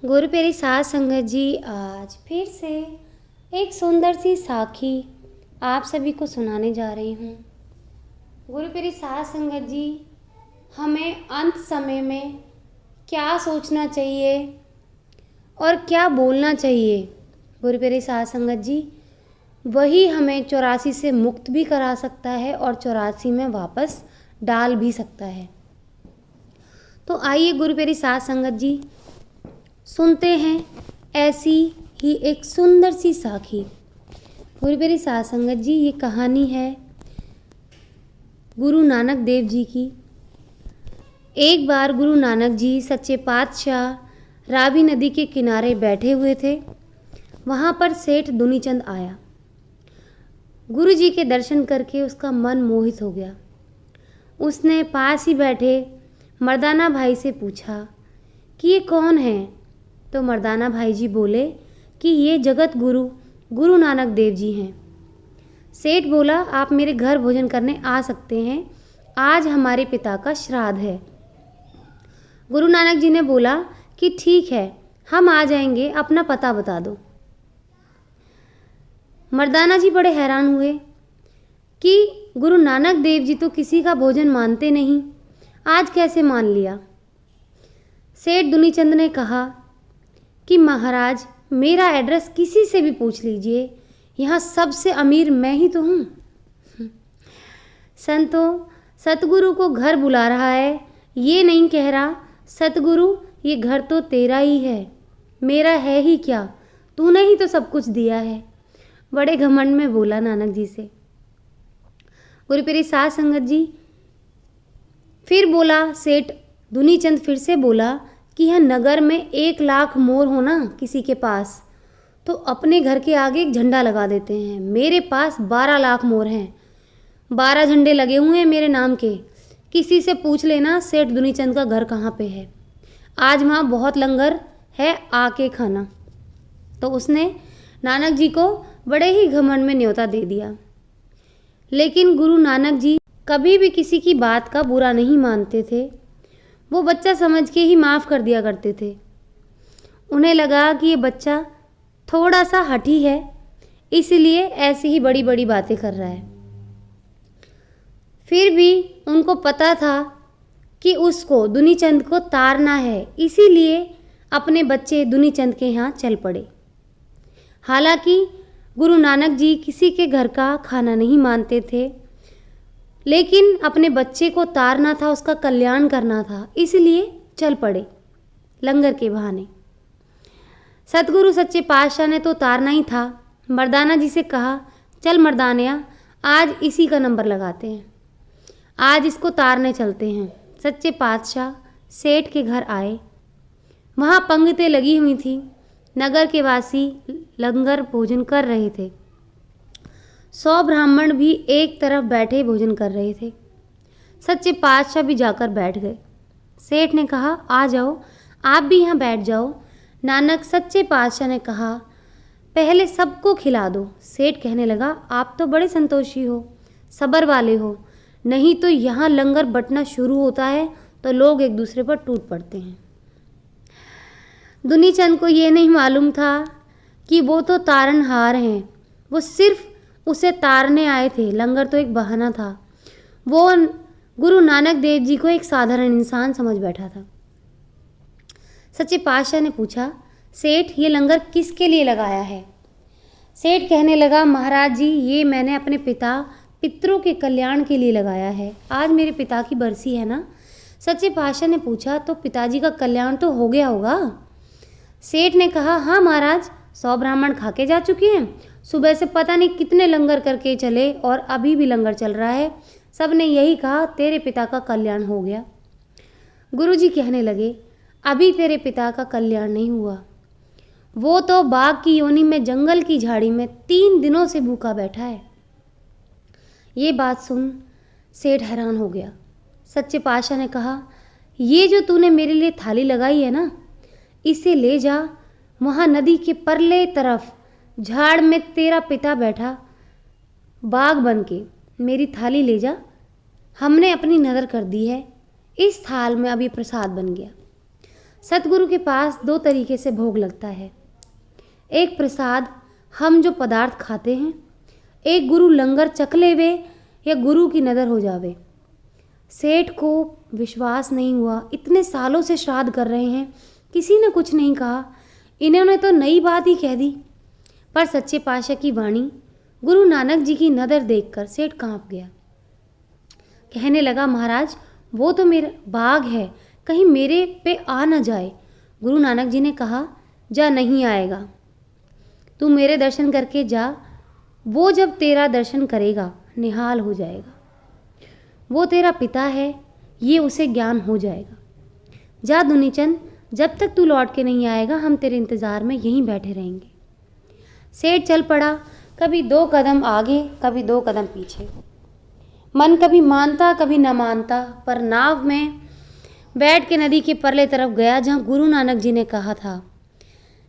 गुरु प्यारी साध संगत जी, आज फिर से एक सुंदर सी साखी आप सभी को सुनाने जा रही हूँ। गुरु प्यारी साध संगत जी, हमें अंत समय में क्या सोचना चाहिए और क्या बोलना चाहिए, गुरु प्यारी साध संगत जी, वही हमें 84 से मुक्त भी करा सकता है और 84 में वापस डाल भी सकता है। तो आइए गुरु प्यारी साध संगत जी, सुनते हैं ऐसी ही एक सुंदर सी साखी। गुरु प्यारी साध संगत जी, ये कहानी है गुरु नानक देव जी की। एक बार गुरु नानक जी सच्चे पातशाह रावी नदी के किनारे बैठे हुए थे। वहाँ पर सेठ दुनीचंद आया। गुरु जी के दर्शन करके उसका मन मोहित हो गया। उसने पास ही बैठे मर्दाना भाई से पूछा कि ये कौन है। तो मर्दाना भाई जी बोले कि ये जगत गुरु गुरु नानक देव जी हैं। सेठ बोला, आप मेरे घर भोजन करने आ सकते हैं, आज हमारे पिता का श्राद्ध है। गुरु नानक जी ने बोला कि ठीक है, हम आ जाएंगे, अपना पता बता दो। मर्दाना जी बड़े हैरान हुए कि गुरु नानक देव जी तो किसी का भोजन मानते नहीं, आज कैसे मान लिया। सेठ दुनीचंद ने कहा कि महाराज, मेरा एड्रेस किसी से भी पूछ लीजिए, यहाँ सबसे अमीर मैं ही तो हूँ। संतों, सतगुरु को घर बुला रहा है, ये नहीं कह रहा सतगुरु ये घर तो तेरा ही है, मेरा है ही क्या, तूने ही तो सब कुछ दिया है। बड़े घमंड में बोला नानक जी से। गुरु प्यारी साध संगत जी, फिर बोला सेठ दुनीचंद, फिर से बोला कि यह नगर में 1 लाख मोर हो ना किसी के पास, तो अपने घर के आगे एक झंडा लगा देते हैं। मेरे पास 12 लाख मोर हैं, 12 झंडे लगे हुए हैं मेरे नाम के। किसी से पूछ लेना सेठ दुनीचंद का घर कहाँ पे है, आज वहाँ बहुत लंगर है, आके खाना। तो उसने नानक जी को बड़े ही घमंड में न्योता दे दिया। लेकिन गुरु नानक जी कभी भी किसी की बात का बुरा नहीं मानते थे। वो बच्चा समझ के ही माफ़ कर दिया करते थे। उन्हें लगा कि ये बच्चा थोड़ा सा हठी है, इसलिए ऐसी ही बड़ी बड़ी बातें कर रहा है। फिर भी उनको पता था कि उसको दुनीचंद को तारना है, इसीलिए अपने बच्चे दुनीचंद के यहाँ चल पड़े। हालांकि गुरु नानक जी किसी के घर का खाना नहीं मानते थे, लेकिन अपने बच्चे को तारना था, उसका कल्याण करना था, इसलिए चल पड़े लंगर के बहाने। सतगुरु सच्चे पातशाह ने तो तारना ही था। मर्दाना जी से कहा, चल मर्दानिया, आज इसी का नंबर लगाते हैं, आज इसको तारने चलते हैं। सच्चे पातशाह सेठ के घर आए। वहाँ पंक्तियाँ लगी हुई थी। नगर के वासी लंगर भोजन कर रहे थे। 100 ब्राह्मण भी एक तरफ बैठे भोजन कर रहे थे। सच्चे पातशाह भी जाकर बैठ गए। सेठ ने कहा, आ जाओ, आप भी यहाँ बैठ जाओ। नानक सच्चे पातशाह ने कहा, पहले सबको खिला दो। सेठ कहने लगा, आप तो बड़े संतोषी हो, सब्र वाले हो, नहीं तो यहाँ लंगर बंटना शुरू होता है तो लोग एक दूसरे पर टूट पड़ते हैं। दुनीचंद को ये नहीं मालूम था कि वो तो तारनहार हैं, वो सिर्फ उसे तारने आए थे, लंगर तो एक बहाना था। वो गुरु नानक देव जी को एक साधारण इंसान समझ बैठा था। सच्चे पातशाह ने पूछा, सेठ ये लंगर किसके लिए लगाया है। सेठ कहने लगा, महाराज जी, ये मैंने अपने पितरों के कल्याण के लिए लगाया है, आज मेरे पिता की बरसी है ना। सच्चे पातशाह ने पूछा, तो पिताजी का कल्याण तो हो गया होगा। सेठ ने कहा, हाँ महाराज, 100 ब्राह्मण खा के जा चुके हैं, सुबह से पता नहीं कितने लंगर करके चले और अभी भी लंगर चल रहा है, सब ने यही कहा तेरे पिता का कल्याण हो गया। गुरुजी कहने लगे, अभी तेरे पिता का कल्याण नहीं हुआ, वो तो बाघ की योनि में जंगल की झाड़ी में 3 दिनों से भूखा बैठा है। ये बात सुन सेठ हैरान हो गया। सच्चे पातशाह ने कहा, ये जो तूने मेरे लिए थाली लगाई है ना, इसे ले जा, वहाँ नदी के परले तरफ झाड़ में तेरा पिता बैठा बाघ बन के, मेरी थाली ले जा, हमने अपनी नज़र कर दी है, इस थाल में अभी प्रसाद बन गया। सतगुरु के पास दो तरीके से भोग लगता है। एक प्रसाद हम जो पदार्थ खाते हैं, एक गुरु लंगर चख लेवे या गुरु की नज़र हो जावे। सेठ को विश्वास नहीं हुआ, इतने सालों से श्राद्ध कर रहे हैं, किसी ने कुछ नहीं कहा, इन्होंने तो नई बात ही कह दी। पर सच्चे पातशाह की वाणी, गुरु नानक जी की नज़र देखकर सेठ कांप गया। कहने लगा, महाराज वो तो मेरा बाग है, कहीं मेरे पे आ न जाए। गुरु नानक जी ने कहा, जा, नहीं आएगा, तू मेरे दर्शन करके जा, वो जब तेरा दर्शन करेगा निहाल हो जाएगा। वो तेरा पिता है, ये उसे ज्ञान हो जाएगा। जा दुनीचंद, जब तक तू लौट के नहीं आएगा हम तेरे इंतज़ार में यहीं बैठे रहेंगे। सेठ चल पड़ा, कभी 2 कदम आगे कभी 2 कदम पीछे। मन कभी मानता कभी न मानता, पर नाव में बैठ के नदी के परले तरफ गया जहाँ गुरु नानक जी ने कहा था,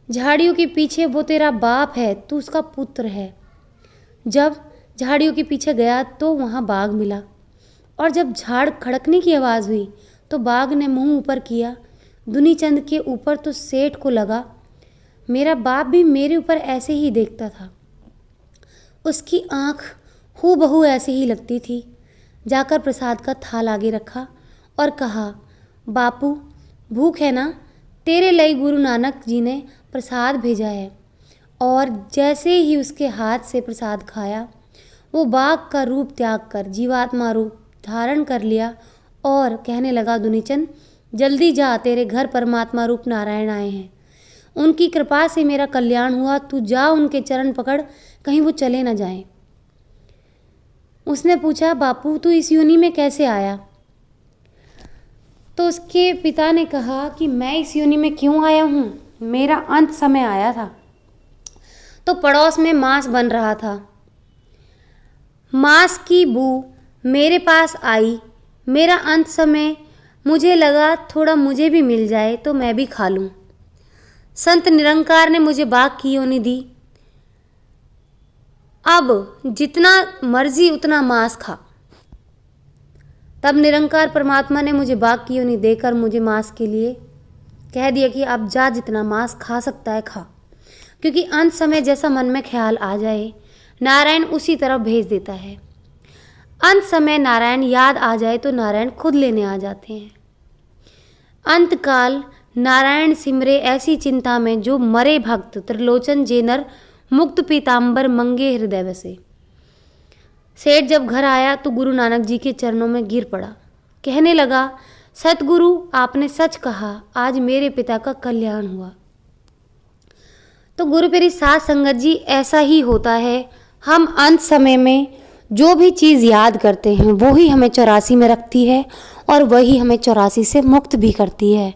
झाड़ियों के पीछे वो तेरा बाप है, तू उसका पुत्र है। जब झाड़ियों के पीछे गया तो वहाँ बाघ मिला, और जब झाड़ खड़कने की आवाज़ हुई तो बाघ ने मुंह ऊपर किया दुनीचंद के ऊपर, तो सेठ को लगा मेरा बाप भी मेरे ऊपर ऐसे ही देखता था, उसकी आँख हूबहू ऐसे ही लगती थी। जाकर प्रसाद का थाल आगे रखा और कहा, बापू भूख है ना, तेरे लिए गुरु नानक जी ने प्रसाद भेजा है। और जैसे ही उसके हाथ से प्रसाद खाया, वो बाघ का रूप त्याग कर जीवात्मा रूप धारण कर लिया और कहने लगा, दुनीचंद जल्दी जा, तेरे घर परमात्मा रूप नारायण आए हैं, उनकी कृपा से मेरा कल्याण हुआ, तू जा उनके चरण पकड़, कहीं वो चले न जाएं। उसने पूछा, बापू तू इस योनि में कैसे आया? तो उसके पिता ने कहा कि मैं इस योनि में क्यों आया हूँ, मेरा अंत समय आया था, तो पड़ोस में मांस बन रहा था, मांस की बू मेरे पास आई, मेरा अंत समय, मुझे लगा थोड़ा मुझे भी मिल जाए तो मैं भी खा लूँ। संत निरंकार ने मुझे बाघ की योनि दी, अब जितना मर्जी उतना मांस खा। तब निरंकार परमात्मा ने मुझे बाघ की योनि देकर मुझे मांस के लिए कह दिया कि अब जा, जितना मांस खा सकता है खा, क्योंकि अंत समय जैसा मन में ख्याल आ जाए नारायण उसी तरफ भेज देता है। अंत समय नारायण याद आ जाए तो नारायण खुद लेने आ जाते हैं। अंत काल नारायण सिमरे ऐसी चिंता में, जो मरे भक्त त्रिलोचन जेनर मुक्त पीताम्बर मंगे हृदय बसे। सेठ जब घर आया तो गुरु नानक जी के चरणों में गिर पड़ा, कहने लगा, सतगुरु आपने सच कहा, आज मेरे पिता का कल्याण हुआ। तो गुरु प्यारी साध संगत जी, ऐसा ही होता है, हम अंत समय में जो भी चीज़ याद करते हैं वो ही हमें 84 में रखती है और वही हमें 84 से मुक्त भी करती है।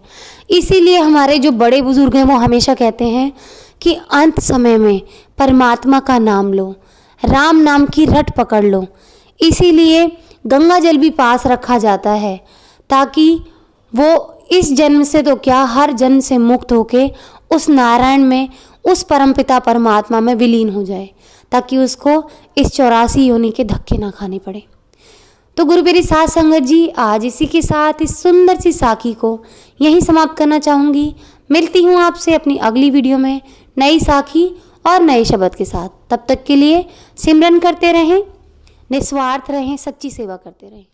इसीलिए हमारे जो बड़े बुजुर्ग हैं वो हमेशा कहते हैं कि अंत समय में परमात्मा का नाम लो, राम नाम की रट पकड़ लो। इसीलिए गंगा जल भी पास रखा जाता है, ताकि वो इस जन्म से तो क्या हर जन्म से मुक्त होके उस नारायण में, उस परमपिता परमात्मा में विलीन हो जाए, ताकि उसको इस 84 योनि के धक्के ना खाने पड़े। तो गुरु प्यारी साध संगत जी, आज इसी के साथ इस सुंदर सी साखी को यहीं समाप्त करना चाहूँगी। मिलती हूँ आपसे अपनी अगली वीडियो में नई साखी और नए शब्द के साथ। तब तक के लिए सिमरन करते रहें, निस्वार्थ रहें, सच्ची सेवा करते रहें।